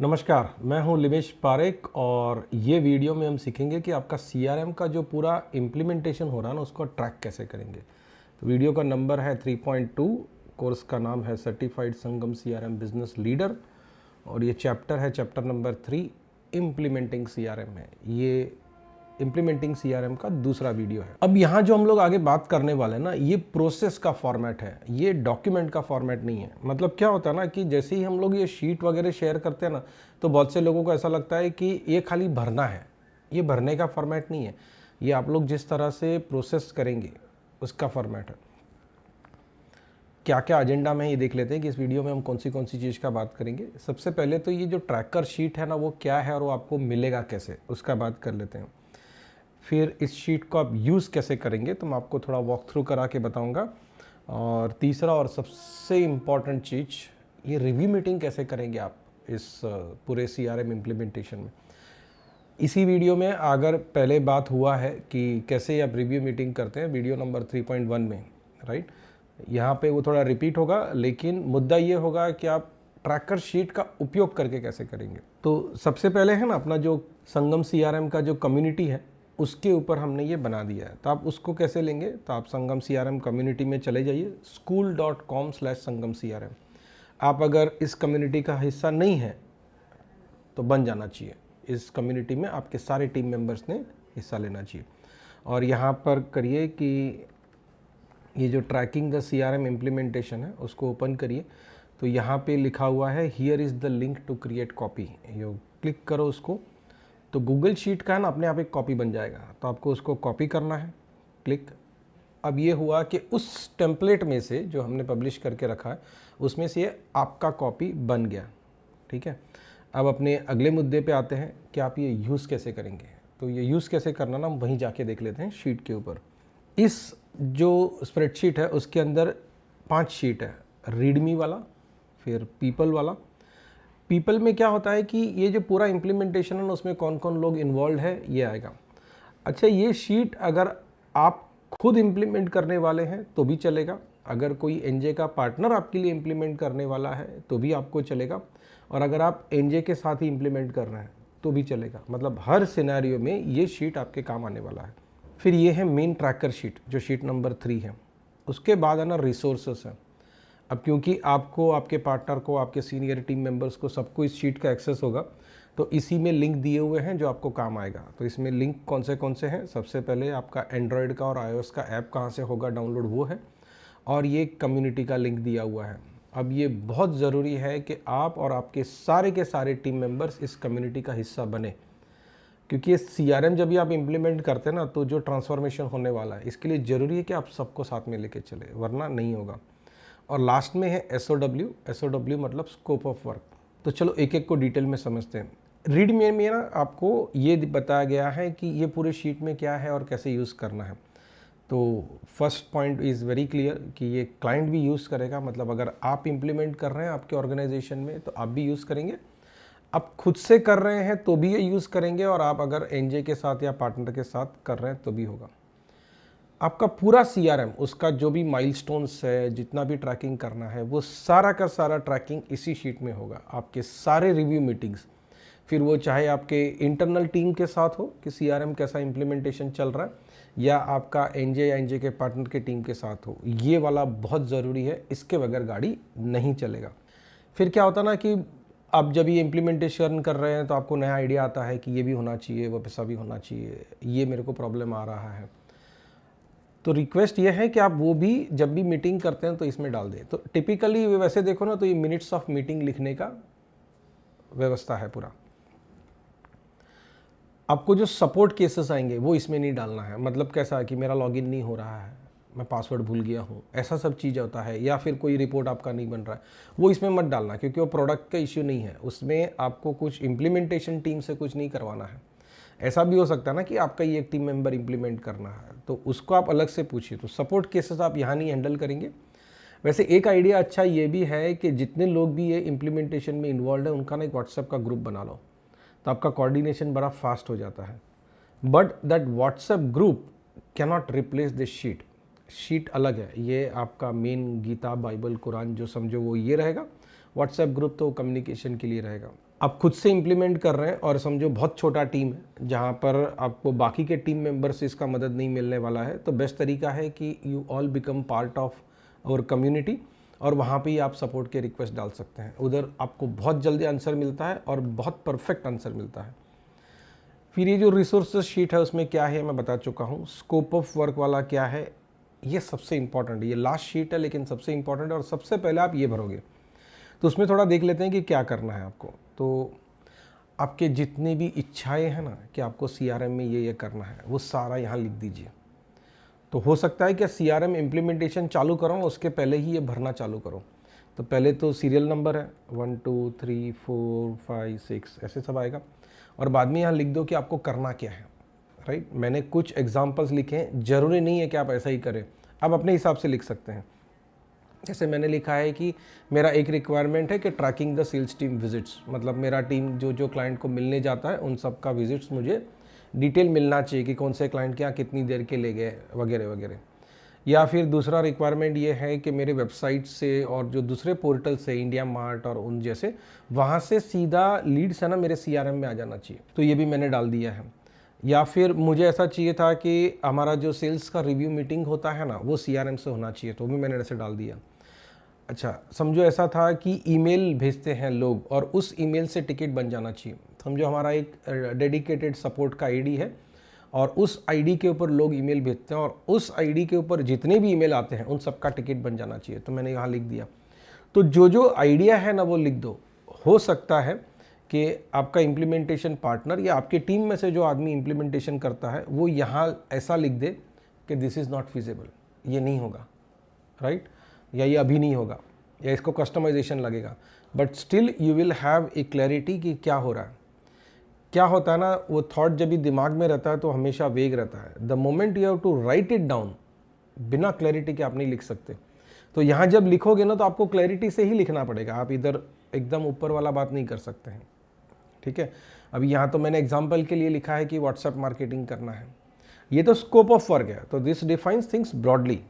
नमस्कार, मैं हूं लिमेश पारेख और ये वीडियो में हम सीखेंगे कि आपका CRM का जो पूरा इम्प्लीमेंटेशन हो रहा है ना उसको ट्रैक कैसे करेंगे। तो वीडियो का नंबर है 3.2, कोर्स का नाम है सर्टिफाइड संगम CRM बिजनेस लीडर और ये चैप्टर है चैप्टर नंबर 3 इम्प्लीमेंटिंग CRM है। ये इम्प्लीमेंटिंग CRM का दूसरा वीडियो है। अब यहाँ जो हम लोग आगे बात करने वाले हैं ना, ये प्रोसेस का फॉर्मेट है, ये डॉक्यूमेंट का फॉर्मेट नहीं है। मतलब क्या होता है ना कि जैसे ही हम लोग ये शीट वगैरह शेयर करते हैं ना, तो बहुत से लोगों को ऐसा लगता है कि ये खाली भरना है। ये भरने का फॉर्मेट नहीं है, ये आप लोग जिस तरह से प्रोसेस करेंगे उसका फॉर्मेट है। क्या क्या एजेंडा में ये देख लेते हैं कि इस वीडियो में हम कौन सी चीज़ का बात करेंगे। सबसे पहले तो ये जो ट्रैकर शीट है ना, वो क्या है और वो आपको मिलेगा कैसे, उसका बात कर लेते हैं। फिर इस शीट को आप यूज़ कैसे करेंगे तो मैं आपको थोड़ा वॉक थ्रू करा के बताऊंगा। और तीसरा और सबसे इम्पॉर्टेंट चीज़, ये रिव्यू मीटिंग कैसे करेंगे आप इस पूरे CRM इम्प्लीमेंटेशन में। इसी वीडियो में अगर पहले बात हुआ है कि कैसे आप रिव्यू मीटिंग करते हैं, वीडियो नंबर 3.1 में, राइट। यहाँ पे वो थोड़ा रिपीट होगा, लेकिन मुद्दा ये होगा कि आप ट्रैकर शीट का उपयोग करके कैसे करेंगे। तो सबसे पहले है ना, अपना जो संगम CRM का जो कम्युनिटी है उसके ऊपर हमने ये बना दिया है। तो आप उसको कैसे लेंगे, तो आप संगम CRM कम्युनिटी में चले जाइए, school.com/संगम CRM। आप अगर इस कम्युनिटी का हिस्सा नहीं है तो बन जाना चाहिए। इस कम्युनिटी में आपके सारे टीम मेंबर्स ने हिस्सा लेना चाहिए। और यहाँ पर करिए कि ये जो ट्रैकिंग द CRM इम्प्लीमेंटेशन है उसको ओपन करिए। तो यहाँ पे लिखा हुआ है here is the link to create copy, ये क्लिक करो उसको, तो गूगल शीट का है ना अपने आप एक कॉपी बन जाएगा। तो आपको उसको कॉपी करना है, क्लिक। अब ये हुआ कि उस टेम्पलेट में से जो हमने पब्लिश करके रखा है उसमें से ये आपका कॉपी बन गया, ठीक है। अब अपने अगले मुद्दे पे आते हैं कि आप ये यूज़ कैसे करेंगे। तो ये यूज़ कैसे करना ना, हम वहीं जाके देख लेते हैं शीट के ऊपर। इस जो स्प्रेडशीट है उसके अंदर 5 शीट है, रीडमी वाला, फिर पीपल वाला। पीपल में क्या होता है कि ये जो पूरा इम्प्लीमेंटेशन है ना उसमें कौन कौन लोग इन्वॉल्व है ये आएगा। अच्छा, ये शीट अगर आप खुद इम्प्लीमेंट करने वाले हैं तो भी चलेगा, अगर कोई NJ का पार्टनर आपके लिए इम्प्लीमेंट करने वाला है तो भी आपको चलेगा, और अगर आप NJ के साथ ही इम्प्लीमेंट कर रहे हैं तो भी चलेगा। मतलब हर सिनेरियो में ये शीट आपके काम आने वाला है। फिर ये है मेन ट्रैकर शीट जो शीट नंबर 3 है। उसके बाद है ना रिसोर्सेस है। अब क्योंकि आपको, आपके पार्टनर को, आपके सीनियर टीम मेंबर्स को सबको इस शीट का एक्सेस होगा, तो इसी में लिंक दिए हुए हैं जो आपको काम आएगा। तो इसमें लिंक कौन से हैं, सबसे पहले आपका एंड्रॉयड का और iOS का ऐप कहाँ से होगा डाउनलोड, वो है, और ये कम्युनिटी का लिंक दिया हुआ है। अब ये बहुत ज़रूरी है कि आप और आपके सारे के सारे टीम मेंबर्स इस कम्युनिटी का हिस्सा बने, क्योंकि ये CRM जब भी आप इम्प्लीमेंट करते हैं ना तो जो ट्रांसफॉर्मेशन होने वाला है इसके लिए ज़रूरी है कि आप सबको साथ में लेके चले, वरना नहीं होगा। और लास्ट में है SOW मतलब स्कोप ऑफ वर्क। तो चलो एक एक को डिटेल में समझते हैं। रीड में ना आपको ये बताया गया है कि ये पूरे शीट में क्या है और कैसे यूज़ करना है। तो first point is very clear कि ये क्लाइंट भी यूज़ करेगा। मतलब अगर आप इम्प्लीमेंट कर रहे हैं आपके ऑर्गेनाइजेशन में तो आप भी यूज़ करेंगे, आप खुद से कर रहे हैं तो भी ये यूज़ करेंगे, और आप अगर NJ के साथ या पार्टनर के साथ कर रहे हैं तो भी होगा। आपका पूरा CRM, उसका जो भी माइलस्टोन्स है, जितना भी ट्रैकिंग करना है, वो सारा का सारा ट्रैकिंग इसी शीट में होगा। आपके सारे रिव्यू मीटिंग्स, फिर वो चाहे आपके इंटरनल टीम के साथ हो कि CRM कैसा इम्प्लीमेंटेशन चल रहा है, या आपका NJ या NJ के पार्टनर के टीम के साथ हो, ये वाला बहुत ज़रूरी है, इसके बगैर गाड़ी नहीं चलेगा। फिर क्या होता ना कि आप जब ये इम्प्लीमेंटेशन कर रहे हैं तो आपको नया आइडिया आता है कि ये भी होना चाहिए, वो पैसा भी होना चाहिए, ये मेरे को प्रॉब्लम आ रहा है। तो रिक्वेस्ट ये है कि आप वो भी जब भी मीटिंग करते हैं तो इसमें डाल दें। तो टिपिकली वैसे देखो ना तो ये मिनट्स ऑफ मीटिंग लिखने का व्यवस्था है पूरा। आपको जो सपोर्ट केसेस आएंगे वो इसमें नहीं डालना है। मतलब कैसा है कि मेरा लॉगिन नहीं हो रहा है, मैं पासवर्ड भूल गया हूँ, ऐसा सब चीज़ होता है, या फिर कोई रिपोर्ट आपका नहीं बन रहा है, वो इसमें मत डालना, क्योंकि वो प्रोडक्ट का इश्यू नहीं है। उसमें आपको कुछ इम्प्लीमेंटेशन टीम से कुछ नहीं करवाना है। ऐसा भी हो सकता है ना कि आपका ही एक टीम मेंबर इंप्लीमेंट करना है, तो उसको आप अलग से पूछिए। तो सपोर्ट केसेस आप यहाँ नहीं हैंडल करेंगे। वैसे एक आइडिया अच्छा ये भी है कि जितने लोग भी ये इम्प्लीमेंटेशन में इन्वॉल्व है उनका ना एक व्हाट्सएप का ग्रुप बना लो, तो आपका कोऑर्डिनेशन बड़ा फास्ट हो जाता है। But that WhatsApp group can not replace this sheet. Sheet अलग है, ये आपका मेन गीता, बाइबल, कुरान जो समझो वो ये रहेगा। व्हाट्सएप ग्रुप तो कम्युनिकेशन के लिए रहेगा। आप खुद से इम्प्लीमेंट कर रहे हैं और समझो बहुत छोटा टीम है जहाँ पर आपको बाकी के टीम मेंबर से इसका मदद नहीं मिलने वाला है, तो बेस्ट तरीका है कि you all become part of our community और वहाँ पे ही आप सपोर्ट के रिक्वेस्ट डाल सकते हैं। उधर आपको बहुत जल्दी आंसर मिलता है और बहुत परफेक्ट आंसर मिलता है। फिर ये जो रिसोर्सेज शीट है उसमें क्या है मैं बता चुका हूँ। स्कोप ऑफ वर्क वाला क्या है, ये सबसे इंपॉर्टेंट है। ये लास्ट शीट है लेकिन सबसे इंपॉर्टेंट है और सबसे पहले आप ये भरोगे। तो उसमें थोड़ा देख लेते हैं कि क्या करना है आपको। तो आपके जितनी भी इच्छाएं हैं ना कि आपको CRM में ये करना है, वो सारा यहाँ लिख दीजिए। तो हो सकता है कि CRM इम्प्लीमेंटेशन चालू करो उसके पहले ही ये भरना चालू करो। तो पहले तो सीरियल नंबर है 1 2 3 4 5 6 ऐसे सब आएगा और बाद में यहाँ लिख दो कि आपको करना क्या है। राइट, मैंने कुछ एग्जांपल्स लिखे हैं, ज़रूरी नहीं है कि आप ऐसा ही करें, आप अपने हिसाब से लिख सकते हैं। जैसे मैंने लिखा है कि मेरा एक रिक्वायरमेंट है कि tracking the sales team visits, मतलब मेरा टीम जो क्लाइंट को मिलने जाता है उन सब का विजिट्स मुझे डिटेल मिलना चाहिए कि कौन से क्लाइंट के यहाँ कितनी देर के ले गए वगैरह वगैरह। या फिर दूसरा रिक्वायरमेंट ये है कि मेरे वेबसाइट से और जो दूसरे पोर्टल से इंडिया मार्ट और उन जैसे वहाँ से सीधा लीड्स है ना मेरे CRM में आ जाना चाहिए, तो ये भी मैंने डाल दिया है। या फिर मुझे ऐसा चाहिए था कि हमारा जो सेल्स का रिव्यू मीटिंग होता है ना वो CRM से होना चाहिए, तो भी मैंने ऐसे डाल दिया। अच्छा, समझो ऐसा था कि ईमेल भेजते हैं लोग और उस ईमेल से टिकट बन जाना चाहिए। समझो हमारा एक डेडिकेटेड सपोर्ट का आईडी है और उस आईडी के ऊपर लोग ईमेल भेजते हैं और उस आईडी के ऊपर जितने भी ईमेल आते हैं उन सब का टिकट बन जाना चाहिए, तो मैंने यहाँ लिख दिया। तो जो आइडिया है ना वो लिख दो। हो सकता है कि आपका इम्प्लीमेंटेशन पार्टनर या आपके टीम में से जो आदमी इम्प्लीमेंटेशन करता है वो यहाँ ऐसा लिख दे कि दिस इज़ नॉट फिजिबल, ये नहीं होगा, राइट, या ये अभी नहीं होगा, या इसको कस्टमाइजेशन लगेगा, but still you will have a clarity कि क्या हो रहा है। क्या होता है ना, वो थॉट जब भी दिमाग में रहता है तो हमेशा वेग रहता है। The moment you have to write it down, बिना क्लैरिटी के आप नहीं लिख सकते। तो यहाँ जब लिखोगे ना तो आपको क्लैरिटी से ही लिखना पड़ेगा, आप इधर एकदम ऊपर वाला बात नहीं कर सकते हैं, ठीक है। अभी यहाँ तो मैंने एग्जाम्पल के लिए लिखा है कि व्हाट्सएप मार्केटिंग करना है, ये तो स्कोप ऑफ वर्क है, तो दिस डिफाइंस थिंग्स ब्रॉडली।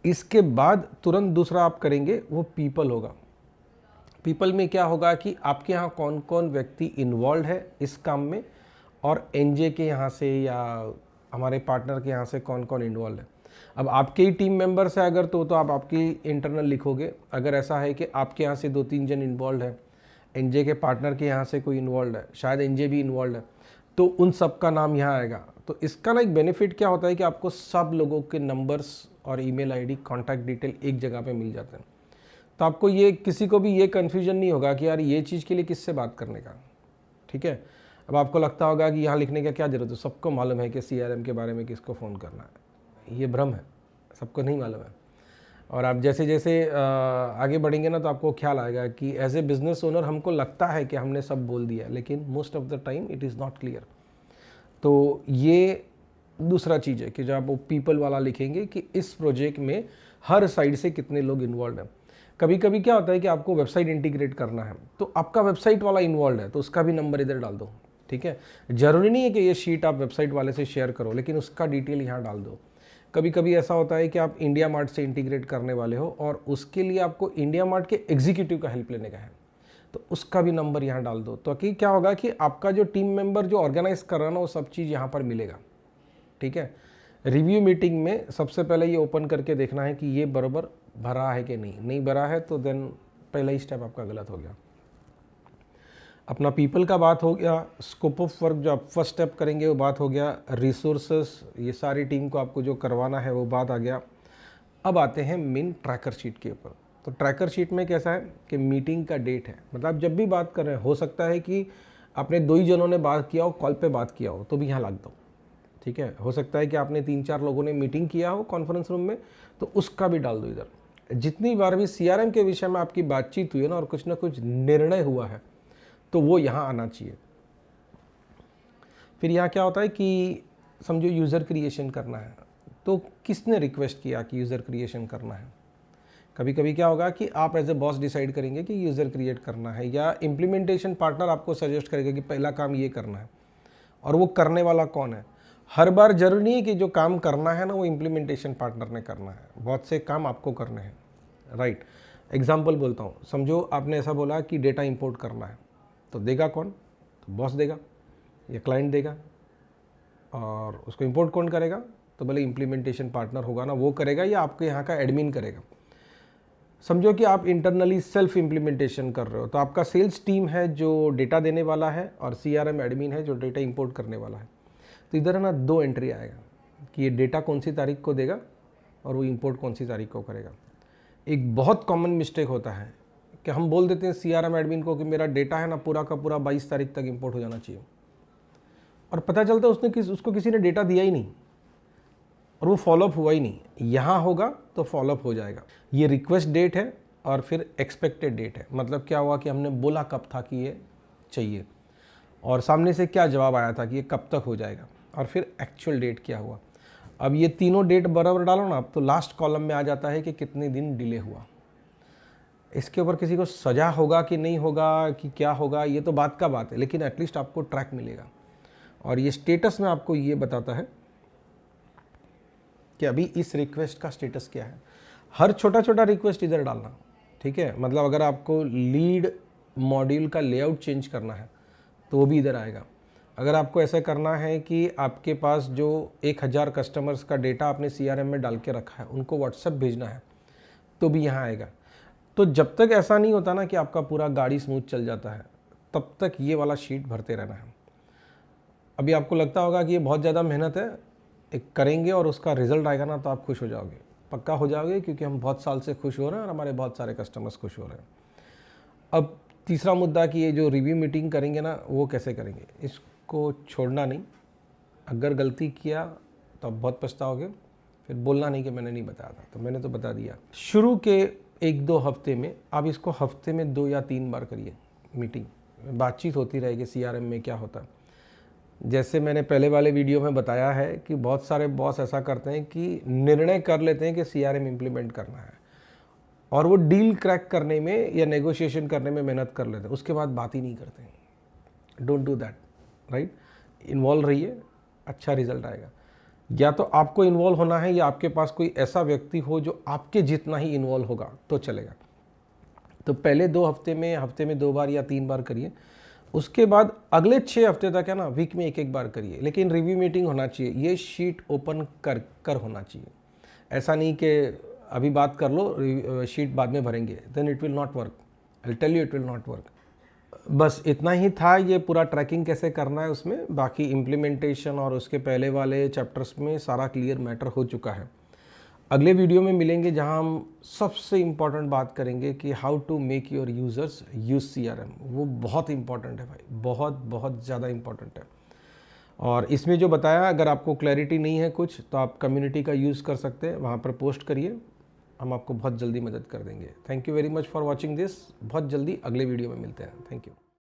इसके बाद तुरंत दूसरा आप करेंगे वो पीपल होगा। पीपल में क्या होगा कि आपके यहाँ कौन कौन व्यक्ति इन्वॉल्व है इस काम में और एनजे के यहाँ से या हमारे पार्टनर के यहाँ से कौन कौन इन्वॉल्व है। अब आपके ही टीम मेंबर्स है अगर तो आप आपकी इंटरनल लिखोगे। अगर ऐसा है कि आपके यहाँ से 2-3 जन इन्वॉल्व है, एनजे के पार्टनर के यहाँ से कोई इन्वॉल्व है, शायद एनजे भी इन्वॉल्व है, तो उन सब का नाम यहाँ आएगा। तो इसका ना एक बेनिफिट क्या होता है कि आपको सब लोगों के नंबर्स और ईमेल आईडी, कॉन्टैक्ट डिटेल एक जगह पे मिल जाते हैं। तो आपको ये किसी को भी ये कन्फ्यूजन नहीं होगा कि यार ये चीज़ के लिए किससे बात करने का, ठीक है। अब आपको लगता होगा कि यहाँ लिखने का क्या ज़रूरत है, सबको मालूम है कि CRM के बारे में किसको फ़ोन करना है। ये भ्रम है, सबको नहीं मालूम है। और आप जैसे जैसे आगे बढ़ेंगे ना तो आपको ख्याल आएगा कि एज ए बिज़नेस ओनर हमको लगता है कि हमने सब बोल दिया, लेकिन most of the time it is not clear. तो ये दूसरा चीज़ है कि जब आप वो पीपल वाला लिखेंगे कि इस प्रोजेक्ट में हर साइड से कितने लोग इन्वॉल्व हैं। कभी कभी क्या होता है कि आपको वेबसाइट इंटीग्रेट करना है, तो आपका वेबसाइट वाला इन्वॉल्व है तो उसका भी नंबर इधर डाल दो, ठीक है। ज़रूरी नहीं है कि ये शीट आप वेबसाइट वाले से शेयर करो, लेकिन उसका डिटेल यहाँ डाल दो। कभी कभी ऐसा होता है कि आप इंडिया मार्ट से इंटीग्रेट करने वाले हो और उसके लिए आपको इंडिया मार्ट के एग्जीक्यूटिव का हेल्प लेने का है, तो उसका भी नंबर यहाँ डाल दो। तो कि क्या होगा कि आपका जो टीम मेंबर जो ऑर्गेनाइज कर रहा है ना वो सब चीज़ यहाँ पर मिलेगा, ठीक है। रिव्यू मीटिंग में सबसे पहले ये ओपन करके देखना है कि ये बराबर भरा है कि नहीं भरा है तो देन पहला ही स्टेप आपका गलत हो गया। अपना पीपल का बात हो गया, स्कोप ऑफ वर्क जो आप फर्स्ट स्टेप करेंगे वो बात हो गया, रिसोर्सेस ये सारी टीम को आपको जो करवाना है वो बात आ गया। अब आते हैं मेन ट्रैकर शीट के ऊपर। तो ट्रैकर शीट में कैसा है कि मीटिंग का डेट है, मतलब जब भी बात कर रहे हैं, हो सकता है कि आपने 2 ही जनों ने बात किया हो, कॉल पे बात किया हो, तो भी यहाँ लग दो, ठीक है। हो सकता है कि आपने 3-4 लोगों ने मीटिंग किया हो कॉन्फ्रेंस रूम में, तो उसका भी डाल दो इधर। जितनी बार भी CRM के विषय में आपकी बातचीत हुई है ना और कुछ ना कुछ निर्णय हुआ है तो वो यहाँ आना चाहिए। फिर यहाँ क्या होता है कि समझो यूज़र क्रिएशन करना है, तो किसने रिक्वेस्ट किया कि यूज़र क्रिएशन करना है। कभी कभी क्या होगा कि आप एज ए बॉस डिसाइड करेंगे कि यूज़र क्रिएट करना है, या इम्प्लीमेंटेशन पार्टनर आपको सजेस्ट करेगा कि पहला काम ये करना है, और वो करने वाला कौन है। हर बार जरूरी नहीं है कि जो काम करना है ना वो इम्प्लीमेंटेशन पार्टनर ने करना है, बहुत से काम आपको करने हैं, राइट। एग्जाम्पल बोलता हूँ, समझो आपने ऐसा बोला कि डेटा इंपोर्ट करना है, तो देगा कौन? तो बॉस देगा या क्लाइंट देगा। और उसको इंपोर्ट कौन करेगा? तो भले इम्प्लीमेंटेशन पार्टनर होगा ना, वो करेगा, या आपके यहाँ का एडमिन करेगा। समझो कि आप इंटरनली सेल्फ इम्प्लीमेंटेशन कर रहे हो, तो आपका सेल्स टीम है जो डेटा देने वाला है और CRM एडमिन है जो डेटा इंपोर्ट करने वाला है। तो इधर है ना 2 एंट्री आएगा कि ये डेटा कौन सी तारीख को देगा और वो इंपोर्ट कौन सी तारीख को करेगा। एक बहुत कॉमन मिस्टेक होता है कि हम बोल देते हैं CRM एडमिन को कि मेरा डेटा है ना पूरा का पूरा 22 तारीख तक इंपोर्ट हो जाना चाहिए, और पता चलता है उसको किसी ने डेटा दिया ही नहीं और वो फॉलोअप हुआ ही नहीं। यहाँ होगा तो फॉलोअप हो जाएगा। ये रिक्वेस्ट डेट है और फिर एक्सपेक्टेड डेट है। मतलब क्या हुआ कि हमने बोला कब था कि ये चाहिए, और सामने से क्या जवाब आया था कि ये कब तक हो जाएगा, और फिर एक्चुअल डेट क्या हुआ। अब ये तीनों डेट बराबर डालो ना, अब तो लास्ट कॉलम में आ जाता है कि कितने दिन डिले हुआ। इसके ऊपर किसी को सजा होगा कि नहीं होगा कि क्या होगा, ये तो बात का बात है, लेकिन एटलीस्ट आपको ट्रैक मिलेगा। और ये स्टेटस में आपको ये बताता है कि अभी इस रिक्वेस्ट का स्टेटस क्या है। हर छोटा छोटा रिक्वेस्ट इधर डालना, ठीक है। मतलब अगर आपको लीड मॉड्यूल का लेआउट चेंज करना है तो वो भी इधर आएगा। अगर आपको ऐसा करना है कि आपके पास जो 1000 कस्टमर्स का डेटा आपने CRM में डाल के रखा है उनको व्हाट्सएप भेजना है तो भी यहाँ आएगा। तो जब तक ऐसा नहीं होता ना कि आपका पूरा गाड़ी स्मूथ चल जाता है, तब तक ये वाला शीट भरते रहना है। अभी आपको लगता होगा कि ये बहुत ज़्यादा मेहनत है, एक करेंगे और उसका रिजल्ट आएगा ना तो आप खुश हो जाओगे, पक्का हो जाओगे, क्योंकि हम बहुत साल से खुश हो रहे हैं और हमारे बहुत सारे कस्टमर्स खुश हो रहे हैं। अब तीसरा मुद्दा कि ये जो रिव्यू मीटिंग करेंगे ना वो कैसे करेंगे, इसको छोड़ना नहीं। अगर गलती किया तो आप बहुत पछताओगे, फिर बोलना नहीं कि मैंने नहीं बताया था। तो मैंने तो बता दिया। शुरू के 1-2 हफ्ते में आप इसको हफ्ते में 2 या 3 बार करिए मीटिंग, बातचीत होती रहेगी CRM में क्या होता है। जैसे मैंने पहले वाले वीडियो में बताया है कि बहुत सारे बॉस ऐसा करते हैं कि निर्णय कर लेते हैं कि CRM इम्प्लीमेंट करना है और वो डील क्रैक करने में या नेगोशिएशन करने में मेहनत कर लेते हैं, उसके बाद बात ही नहीं करते हैं। Don't do that, right. Involve रहिए, अच्छा रिजल्ट आएगा। या तो आपको इन्वॉल्व होना है या आपके पास कोई ऐसा व्यक्ति हो जो आपके जितना ही इन्वॉल्व होगा तो चलेगा। तो पहले 2 हफ्ते में 2 बार या 3 बार करिए। उसके बाद अगले 6 हफ्ते तक है ना वीक में 1-1 बार करिए, लेकिन रिव्यू मीटिंग होना चाहिए। ये शीट ओपन कर होना चाहिए। ऐसा नहीं कि अभी बात कर लो, शीट बाद में भरेंगे, then it will not work. I will tell you it will not work. बस इतना ही था, ये पूरा ट्रैकिंग कैसे करना है उसमें। बाकी इम्प्लीमेंटेशन और उसके पहले वाले चैप्टर्स में सारा क्लियर मैटर हो चुका है। अगले वीडियो में मिलेंगे जहां हम सबसे इम्पॉर्टेंट बात करेंगे कि how to make your users use CRM। वो बहुत इंपॉर्टेंट है भाई, बहुत बहुत ज़्यादा इंपॉर्टेंट है। और इसमें जो बताया, अगर आपको क्लैरिटी नहीं है कुछ तो आप कम्युनिटी का यूज़ कर सकते हैं, वहाँ पर पोस्ट करिए, हम आपको बहुत जल्दी मदद कर देंगे। Thank you very much for watching this. बहुत जल्दी अगले वीडियो में मिलते हैं। Thank you.